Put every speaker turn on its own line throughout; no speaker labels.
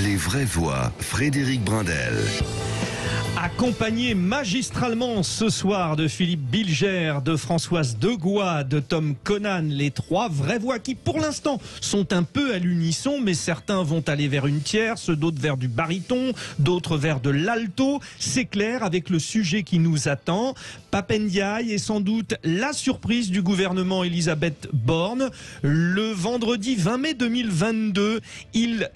Les vraies voix, Frédéric Brindel.
Accompagné magistralement ce soir de Philippe Bilger, de Françoise Degois, de Tom Conan, les trois vraies voix qui pour l'instant sont un peu à l'unisson, mais certains vont aller vers une tierce, d'autres vers du baryton, d'autres vers de l'alto. C'est clair avec le sujet qui nous attend. Pape Ndiaye est sans doute la surprise du gouvernement Elisabeth Borne. Le vendredi 20 mai 2022, il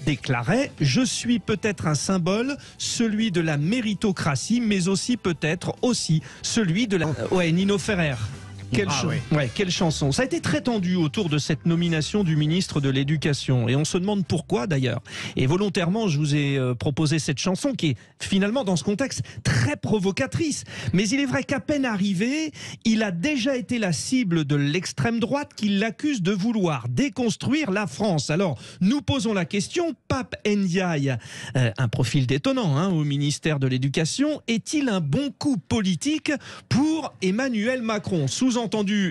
déclarait « Je suis peut-être un symbole, celui de la méritocratie, mais aussi peut-être aussi celui de la... » Ouais, Nino Ferrer. Quelle chanson. Ça a été très tendu autour de cette nomination du ministre de l'Éducation. Et on se demande pourquoi d'ailleurs. Et volontairement, je vous ai proposé cette chanson qui est finalement dans ce contexte très provocatrice. Mais il est vrai qu'à peine arrivé, il a déjà été la cible de l'extrême droite qui l'accuse de vouloir déconstruire la France. Alors, nous posons la question, Pape Ndiaye, un profil détonnant au ministère de l'Éducation, est-il un bon coup politique pour Emmanuel Macron ? Sous-entendu,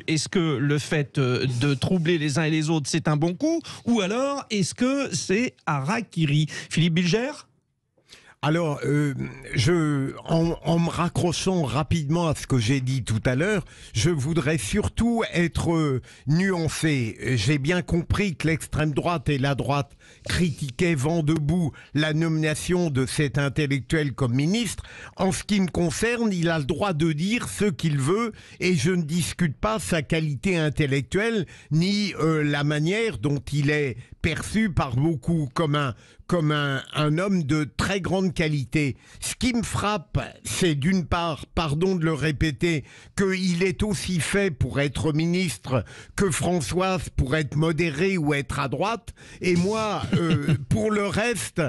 est-ce que le fait de troubler les uns et les autres, c'est un bon coup? Ou alors, est-ce que c'est harakiri? Philippe Bilger?
Alors, en me raccrochant rapidement à ce que j'ai dit tout à l'heure, je voudrais surtout être nuancé. J'ai bien compris que l'extrême droite et la droite critiquaient vent debout la nomination de cet intellectuel comme ministre. En ce qui me concerne, il a le droit de dire ce qu'il veut et je ne discute pas sa qualité intellectuelle ni la manière dont il est perçu par beaucoup comme un homme de très grande qualité. Ce qui me frappe, c'est d'une part, pardon de le répéter, qu'il est aussi fait pour être ministre que Françoise pour être modérée ou être à droite. Et moi, pour le reste...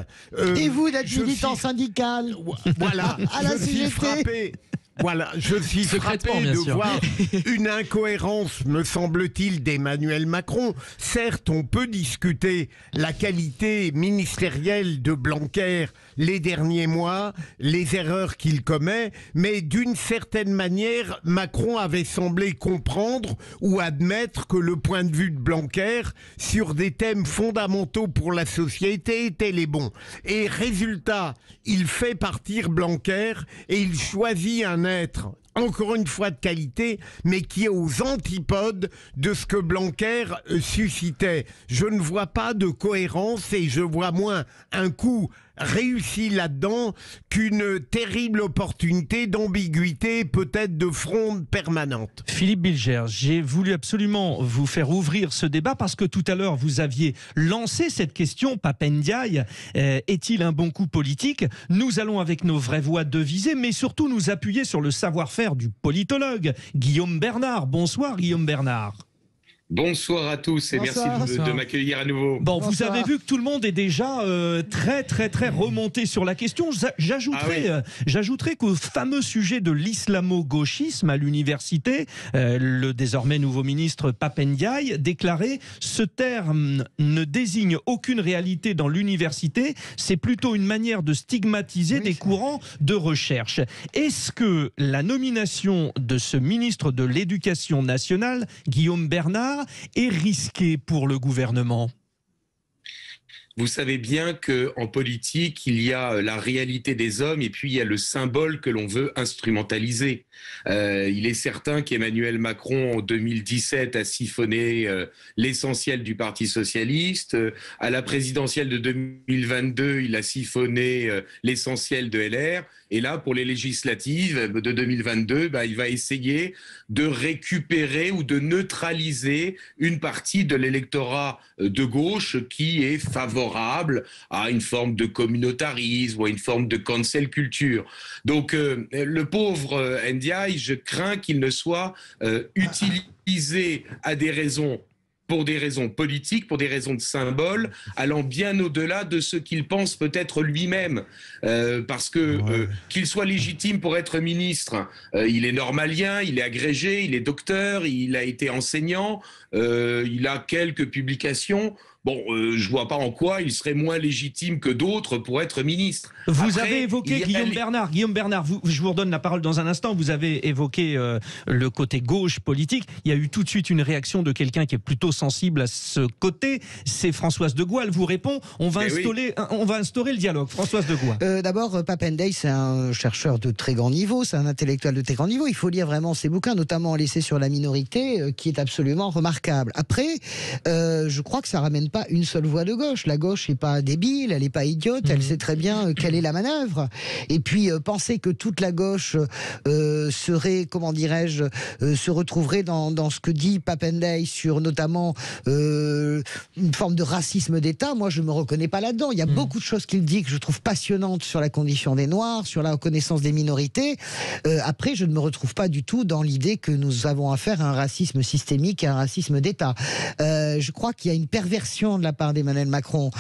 et vous d'être militant syndical.
Voilà,
à la
je suis frappé. Voilà, je suis frappé de voir une incohérence, me semble-t-il, d'Emmanuel Macron. Certes, on peut discuter la qualité ministérielle de Blanquer les derniers mois, les erreurs qu'il commet, mais d'une certaine manière, Macron avait semblé comprendre ou admettre que le point de vue de Blanquer sur des thèmes fondamentaux pour la société était les bons. Et résultat, il fait partir Blanquer et il choisit un être, encore une fois de qualité, mais qui est aux antipodes de ce que Blanquer suscitait. Je ne vois pas de cohérence et je vois moins un coup réussi là-dedans qu'une terrible opportunité d'ambiguïté, peut-être de fronde permanente.
Philippe Bilger, j'ai voulu absolument vous faire ouvrir ce débat parce que tout à l'heure vous aviez lancé cette question, Pape Ndiaye, est-il un bon coup politique? Nous allons avec nos vraies voix deviser, mais surtout nous appuyer sur le savoir-faire du politologue Guillaume Bernard. Bonsoir Guillaume Bernard.
Bonsoir à tous et merci de m'accueillir à nouveau.
Bon, vous avez vu que tout le monde est déjà très remonté sur la question. J'ajouterais qu'au fameux sujet de l'islamo-gauchisme à l'université, le désormais nouveau ministre Pape Ndiaye déclarait « Ce terme ne désigne aucune réalité dans l'université, c'est plutôt une manière de stigmatiser des courants de recherche ». Est-ce que la nomination de ce ministre de l'Éducation nationale, Guillaume Bernard, est risqué pour le gouvernement?
Vous savez bien qu'en politique, il y a la réalité des hommes et puis il y a le symbole que l'on veut instrumentaliser. Il est certain qu'Emmanuel Macron, en 2017, a siphonné l'essentiel du Parti socialiste. À la présidentielle de 2022, il a siphonné l'essentiel de LR. Et là, pour les législatives de 2022, il va essayer de récupérer ou de neutraliser une partie de l'électorat de gauche qui est favorable à une forme de communautarisme ou à une forme de cancel culture. Donc, le pauvre Ndiaye, je crains qu'il ne soit utilisé pour des raisons politiques, pour des raisons de symbole, allant bien au-delà de ce qu'il pense peut-être lui-même. Parce que qu'il soit légitime pour être ministre, il est normalien, il est agrégé, il est docteur, il a été enseignant, il a quelques publications. bon, je vois pas en quoi il serait moins légitime que d'autres pour être ministre.
Vous avez évoqué Guillaume Bernard. Guillaume Bernard, je vous redonne la parole dans un instant. Vous avez évoqué le côté gauche politique. Il y a eu tout de suite une réaction de quelqu'un qui est plutôt sensible à ce côté. C'est Françoise de Gois. Elle vous répond. On va instaurer le dialogue. Françoise de Gois.
D'abord, Papendiaï, c'est un chercheur de très grand niveau, c'est un intellectuel de très grand niveau. Il faut lire vraiment ses bouquins, notamment L'essai sur la minorité, qui est absolument remarquable. Après, je crois que ça ramène pas une seule voix de gauche. La gauche n'est pas débile, elle n'est pas idiote, elle sait très bien quelle est la manœuvre. Et puis, penser que toute la gauche serait, comment dirais-je, se retrouverait dans ce que dit Papendiaï sur notamment une forme de racisme d'État, moi je me reconnais pas là-dedans. Il y a beaucoup de choses qu'il dit que je trouve passionnantes sur la condition des Noirs, sur la reconnaissance des minorités. Après, je ne me retrouve pas du tout dans l'idée que nous avons affaire à un racisme systémique, à un racisme d'État. Je crois qu'il y a une perversion de la part d'Emmanuel Macron.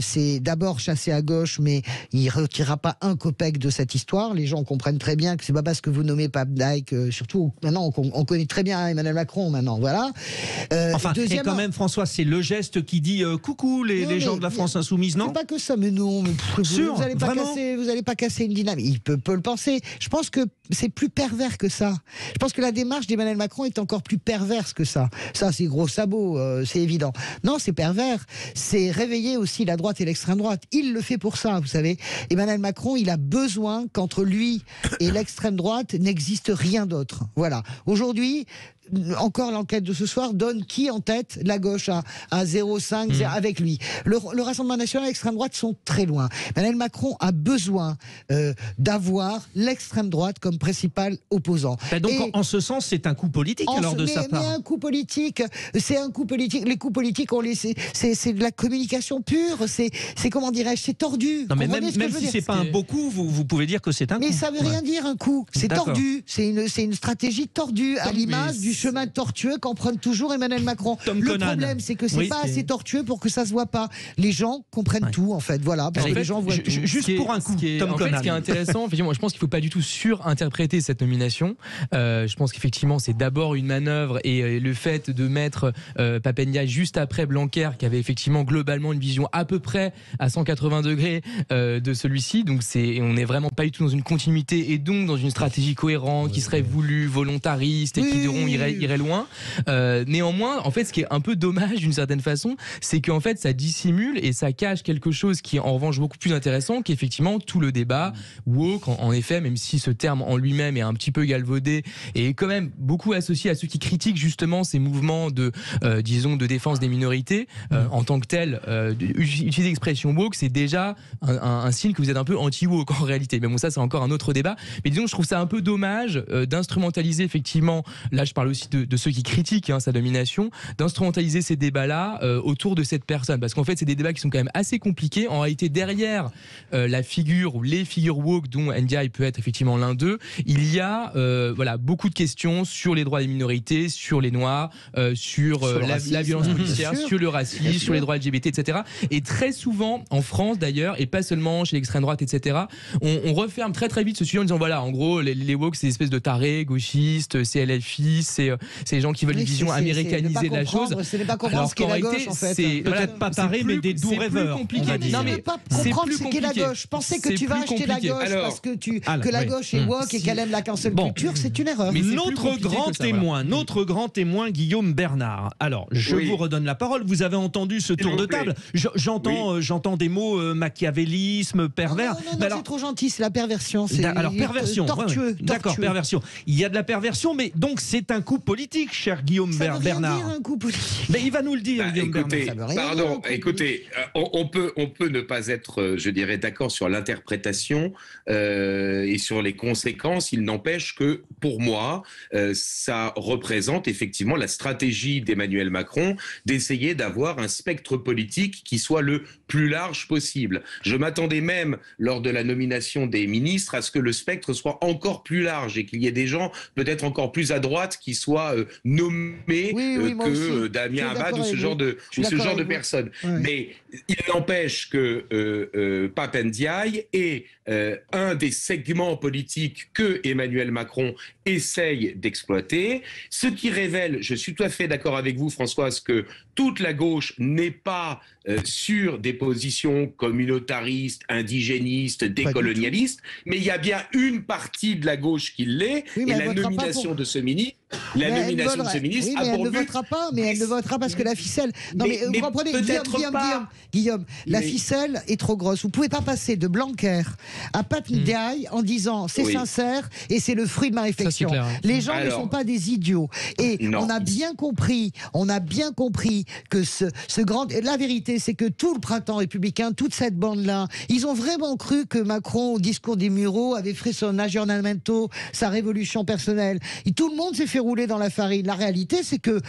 C'est d'abord chassé à gauche, mais il ne retirera pas un copec de cette histoire. Les gens comprennent très bien que c'est pas parce que vous nommez Papendiaï que, surtout maintenant, on connaît très bien Emmanuel Macron maintenant, voilà.
Enfin, et quand même, François, c'est le geste qui dit coucou les gens de la France insoumise, non?
C'est pas que ça, mais non. Vous n'allez pas casser une dynamique. Il peut le penser. Je pense que c'est plus pervers que ça. Je pense que la démarche d'Emmanuel Macron est encore plus perverse que ça. Ça, c'est gros sabot, c'est évident. Non, c'est pervers. C'est réveiller aussi la droite et l'extrême droite. Il le fait pour ça, vous savez. Emmanuel Macron, il a besoin qu'entre lui et l'extrême droite n'existe rien d'autre. Voilà. Aujourd'hui, encore l'enquête de ce soir donne qui en tête? La gauche à 0,5 avec lui. Le Rassemblement national et l'extrême droite sont très loin. Emmanuel Macron a besoin d'avoir l'extrême droite comme principal opposant.
Donc en ce sens, c'est un coup politique sa part.
Mais un coup politique, c'est un coup politique. Les coups politiques, c'est de la communication pure. C'est comment dirais-je, c'est tordu.
Non, mais même si c'est pas un beau coup, vous pouvez dire que c'est un coup.
Mais ça veut rien dire un coup. C'est tordu. C'est une stratégie tordue à l'image du chemin tortueux qu'emprunte toujours Emmanuel Macron. Le problème, c'est que c'est pas assez tortueux pour que ça se voit pas. Les gens comprennent tout, en fait. Voilà, parce que les gens voient tout.
Juste pour un coup,
Tom Conan. Ce qui est intéressant, effectivement, je pense qu'il ne faut pas du tout surinterpréter cette nomination. Je pense qu'effectivement, c'est d'abord une manœuvre et le fait de mettre Papendiaï juste après Blanquer, qui avait effectivement globalement une vision à peu près à 180 degrés de celui-ci. Donc on n'est vraiment pas du tout dans une continuité et donc dans une stratégie cohérente qui serait voulue, volontariste et qui irait loin. Néanmoins, en fait, ce qui est un peu dommage d'une certaine façon, c'est qu'en fait, ça dissimule et ça cache quelque chose qui est en revanche beaucoup plus intéressant, qui est effectivement tout le débat woke, en effet, même si ce terme en lui-même est un petit peu galvaudé et est quand même beaucoup associé à ceux qui critiquent justement ces mouvements de, disons, de défense des minorités en tant que tel. Utiliser l'expression woke, c'est déjà un signe que vous êtes un peu anti-woke en réalité. Mais bon, ça, c'est encore un autre débat. Mais disons, je trouve ça un peu dommage d'instrumentaliser effectivement, là, je parle aussi de ceux qui critiquent sa domination, d'instrumentaliser ces débats-là autour de cette personne. Parce qu'en fait, c'est des débats qui sont quand même assez compliqués. En réalité, derrière la figure ou les figures woke, dont Ndiaye peut être effectivement l'un d'eux, il y a beaucoup de questions sur les droits des minorités, sur les Noirs, sur la violence policière, sur le racisme, sur les droits LGBT, etc. Et très souvent, en France d'ailleurs, et pas seulement chez l'extrême droite, etc., on referme très très vite ce sujet en disant voilà, en gros, les woke, c'est des espèces de tarés, gauchistes, c'est LFI, c'est les gens qui veulent une vision américaniser de la chose.
Ce n'est pas comprendre ce qu'est la gauche, en fait.
C'est peut-être pas taré, mais des doux rêveurs.
Non, mais pas comprendre ce qu'est la gauche. Penser que tu vas acheter la gauche parce que la gauche est woke et qu'elle aime la cancel culture, c'est une erreur.
Mais notre grand témoin, Guillaume Bernard. Alors, je vous redonne la parole. Vous avez entendu ce tour de table. J'entends des mots machiavélisme, pervers.
Non, c'est trop gentil, c'est la perversion.
Alors, perversion.
Tortueux.
D'accord, perversion. Il y a de la perversion, mais donc c'est un coup politique, cher Guillaume Bernard.
Ça veut rien dire, un coup politique.
Mais il va nous le dire, Guillaume Bernard.
On peut ne pas être, je dirais, d'accord sur l'interprétation et sur les conséquences. Il n'empêche que, pour moi, ça représente effectivement la stratégie d'Emmanuel Macron d'essayer d'avoir un spectre politique qui soit le plus large possible. Je m'attendais même, lors de la nomination des ministres, à ce que le spectre soit encore plus large et qu'il y ait des gens peut-être encore plus à droite qui soit nommé que Damien Abad ou ce genre de personnes. Ouais. Mais il n'empêche que Pape Ndiaye est un des segments politiques que Emmanuel Macron essaye d'exploiter, ce qui révèle, je suis tout à fait d'accord avec vous Françoise, que toute la gauche n'est pas sur des positions communautaristes, indigénistes, décolonialistes, mais il y a bien une partie de la gauche qui l'est, et la nomination de ce ministre,
elle ne votera pas, mais elle ne votera parce que la ficelle... Non mais vous comprenez, Guillaume, la ficelle est trop grosse. Vous ne pouvez pas passer de Blanquer à Pape Ndiaye en disant c'est sincère et c'est le fruit de ma réflexion. Les gens ne sont pas des idiots. Et on a bien compris que ce grand... La vérité, c'est que tout le printemps républicain, toute cette bande-là, ils ont vraiment cru que Macron, au discours des Mureaux, avait fait son aggiornamento, sa révolution personnelle. Et tout le monde s'est fait rouler dans la farine. La réalité, c'est que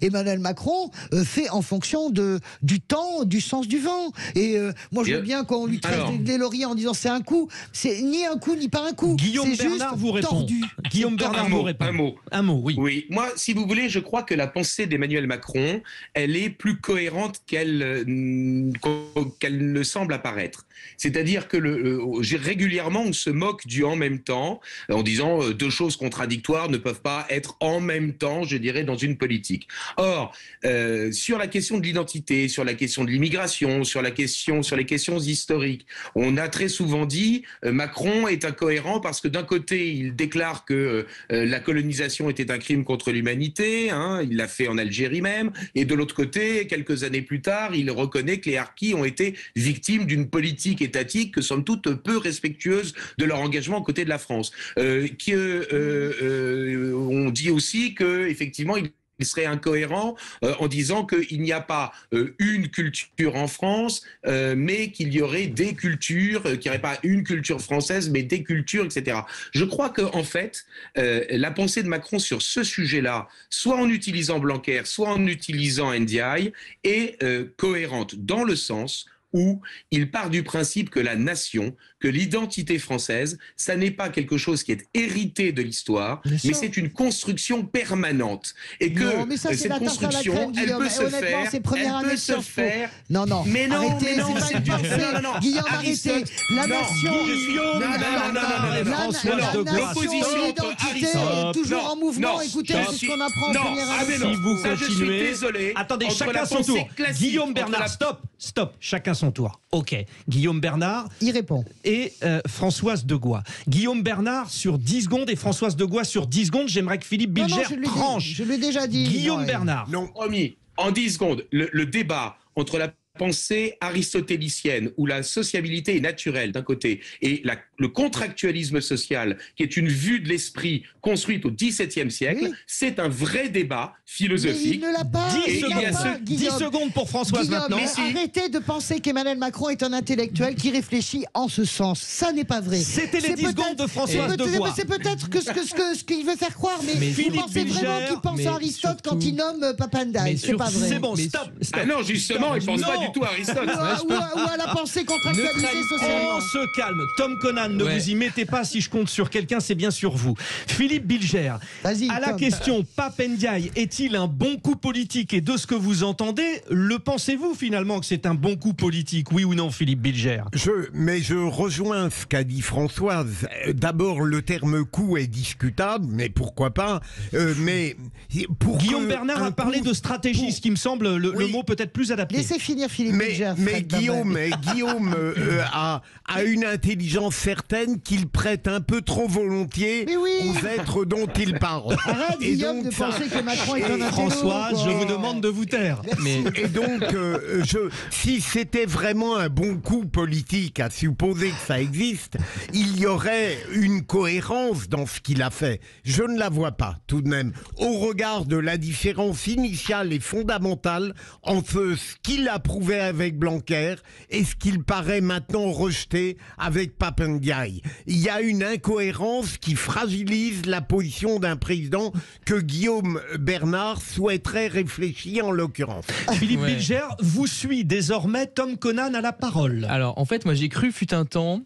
Emmanuel Macron fait en fonction du temps, du sens du vent. Et moi, je veux bien qu'on lui traite des lauriers en disant c'est un coup. C'est ni un coup, ni pas un coup.
Guillaume Bernard vous répond. Guillaume Bernard vous répond. Un mot, oui.
Oui, moi, si vous voulez, je crois que la pensée d'Emmanuel Macron, elle est plus cohérente qu'elle ne semble apparaître. C'est-à-dire que régulièrement, on se moque du « en même temps » en disant deux choses contradictoires ne peuvent pas être en même temps, je dirais, dans une politique. Or, sur la question de l'identité, sur la question de l'immigration, sur les questions historiques, on a très souvent dit Macron est incohérent parce que d'un côté, il déclare que la colonisation était un crime contre l'humanité, il l'a fait en Algérie même, et de l'autre côté, quelques années plus tard, il reconnaît que les harkis ont été victimes d'une politique étatique que somme toute peu respectueuse de leur engagement aux côtés de la France. On dit aussi que effectivement il serait incohérent en disant qu'il n'y a pas une culture en France, mais qu'il y aurait des cultures, qu'il n'y aurait pas une culture française, mais des cultures, etc. Je crois qu'en fait, la pensée de Macron sur ce sujet-là, soit en utilisant Blanquer, soit en utilisant Ndiaye, est cohérente dans le sens où il part du principe que la nation, que l'identité française, ça n'est pas quelque chose qui est hérité de l'histoire, mais c'est une construction permanente. Et que cette construction, elle peut se faire...
Non, mais non, arrêtez, Guillaume, arrêtez. La nation...
L'opposition
est toujours en mouvement. Écoutez, c'est ce qu'on apprend en première année.
Si vous continuez... Attendez, chacun son tour. Guillaume Bernard, stop, chacun son tour. Ok, Guillaume Bernard...
Il répond.
Et Françoise Degois. Guillaume Bernard sur 10 secondes et Françoise Degois sur 10 secondes. J'aimerais que Philippe Bilger tranche.
Je l'ai déjà dit.
Guillaume Bernard.
Non, promis. En 10 secondes, le débat entre la pensée aristotélicienne où la sociabilité est naturelle d'un côté et le contractualisme social qui est une vue de l'esprit construite au XVIIe siècle, c'est un vrai débat philosophique.
Mais il ne l'a pas.
10 secondes pour Françoise maintenant.
Arrêtez de penser qu'Emmanuel Macron est un intellectuel qui réfléchit en ce sens. Ça n'est pas vrai.
C'était les 10 secondes de Françoise Degois.
C'est peut-être ce qu'il veut faire croire, mais vous pensez vraiment qu'il pense à Aristote quand il nomme Pape Ndiaye. C'est pas vrai.
C'est bon, stop.
Ah non, justement, il pense pas du tout à Aristote.
Ou à la pensée contractualisée socialement.
On se calme. Tom Conan, ne vous y mettez pas. Si je compte sur quelqu'un, c'est bien sur vous. Philippe Bilger, à la question, Pape Ndiaye est-il un bon coup politique? Et de ce que vous entendez, le pensez-vous finalement que c'est un bon coup politique? Oui ou non, Philippe Bilger?
Mais je rejoins ce qu'a dit Françoise. D'abord, le terme coup est discutable, mais pourquoi pas.
Guillaume Bernard a parlé de stratégie, ce qui me semble le mot peut-être plus adapté.
Laissez finir Philippe Bilger.
Mais Guillaume a une intelligence certaine qu'il prête un peu trop volontiers aux êtres dont il parle.
Arrête, Guillaume, de penser que Macron est un intello.
Françoise, je vous demande de vous taire.
Et donc, si c'était vraiment un bon coup politique, à supposer que ça existe, il y aurait une cohérence dans ce qu'il a fait. Je ne la vois pas, tout de même, au regard de la différence initiale et fondamentale entre ce qu'il a prouvé pouvait avec Blanquer et ce qu'il paraît maintenant rejeter avec Pap Ndiaye. Il y a une incohérence qui fragilise la position d'un président que Guillaume Bernard souhaiterait réfléchir en l'occurrence.
Philippe Bilger vous suit désormais Tom Conan à la parole.
Alors en fait moi j'ai cru fut un temps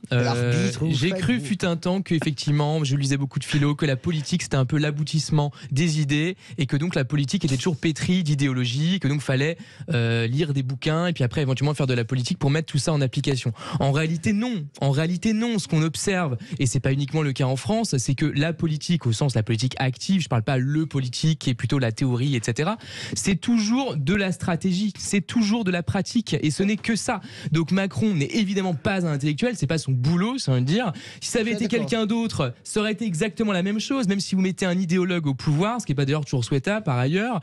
qu'effectivement je lisais beaucoup de philo, que la politique c'était un peu l'aboutissement des idées et que donc la politique était toujours pétrie d'idéologie, que donc fallait lire des bouquins et puis après éventuellement faire de la politique pour mettre tout ça en application. En réalité non, ce qu'on observe, et c'est pas uniquement le cas en France, c'est que la politique au sens la politique active, je parle pas le politique qui est plutôt la théorie etc, c'est toujours de la stratégie, c'est toujours de la pratique et ce n'est que ça. Donc Macron n'est évidemment pas un intellectuel, c'est pas son boulot, ça veut dire. Si ça avait été quelqu'un d'autre, ça aurait été exactement la même chose, même si vous mettez un idéologue au pouvoir, ce qui est pas d'ailleurs toujours souhaitable par ailleurs,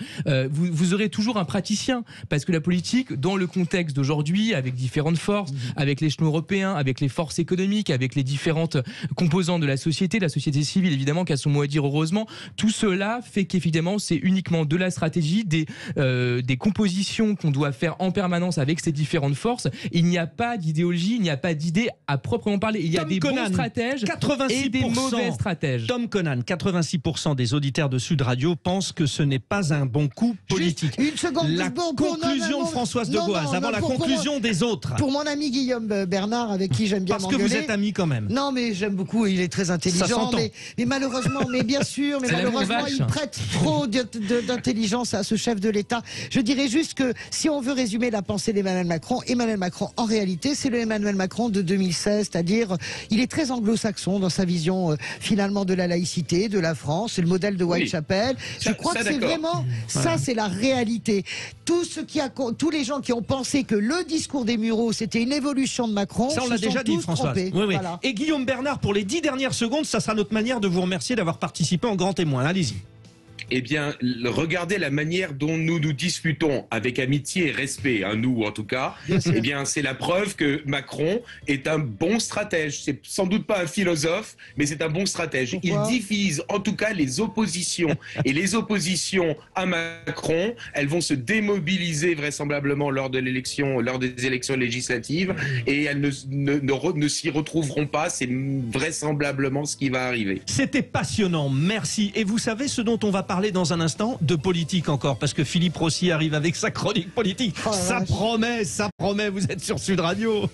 vous aurez toujours un praticien, parce que la politique, dans le contexte d'aujourd'hui, avec différentes forces, avec l'échelon européen, avec les forces économiques, avec les différentes composantes de la société civile évidemment qui a son mot à dire heureusement, tout cela fait qu'évidemment c'est uniquement de la stratégie, des compositions qu'on doit faire en permanence avec ces différentes forces. Il n'y a pas d'idéologie, il n'y a pas d'idée à proprement parler. Il y a des bons stratèges et des mauvais stratèges.
Tom Conan, 86% des auditeurs de Sud Radio pensent que ce n'est pas un bon coup politique.
Juste une seconde.
La conclusion de Françoise Degoise, avant la conclusion des autres.
Pour mon ami Guillaume Bernard, avec qui j'aime bien
m'engueuler. Parce que vous êtes amis quand même.
Non, mais j'aime beaucoup, il est très intelligent. Mais malheureusement, mais bien sûr, mais malheureusement, il prête trop d'intelligence à ce chef de l'État. Je dirais juste que si on veut résumer la pensée d'Emmanuel Macron, en réalité, c'est le Emmanuel Macron de 2016, c'est-à-dire, il est très anglo-saxon dans sa vision finalement de la laïcité, de la France, c'est le modèle de Whitechapel. Je crois que c'est vraiment, ça c'est la réalité. Tous les gens qui ont pensé que le discours des Mureaux, c'était une évolution de Macron,
ça on l'a déjà dit, François. Oui.
Voilà.
Et Guillaume Bernard, pour les 10 dernières secondes, ça sera notre manière de vous remercier d'avoir participé en grand témoin. Allez-y.
Eh bien, regardez la manière dont nous nous disputons avec amitié et respect, nous en tout cas. Eh bien, c'est la preuve que Macron est un bon stratège. C'est sans doute pas un philosophe, mais c'est un bon stratège.
Pourquoi ?
Il divise en tout cas les oppositions. Et les oppositions à Macron, elles vont se démobiliser vraisemblablement lors des élections législatives, et elles ne s'y retrouveront pas. C'est vraisemblablement ce qui va arriver.
C'était passionnant, merci. Et vous savez ce dont on va parler dans un instant? De politique encore, parce que Philippe Rossi arrive avec sa chronique politique. Ça promet, vous êtes sur Sud Radio.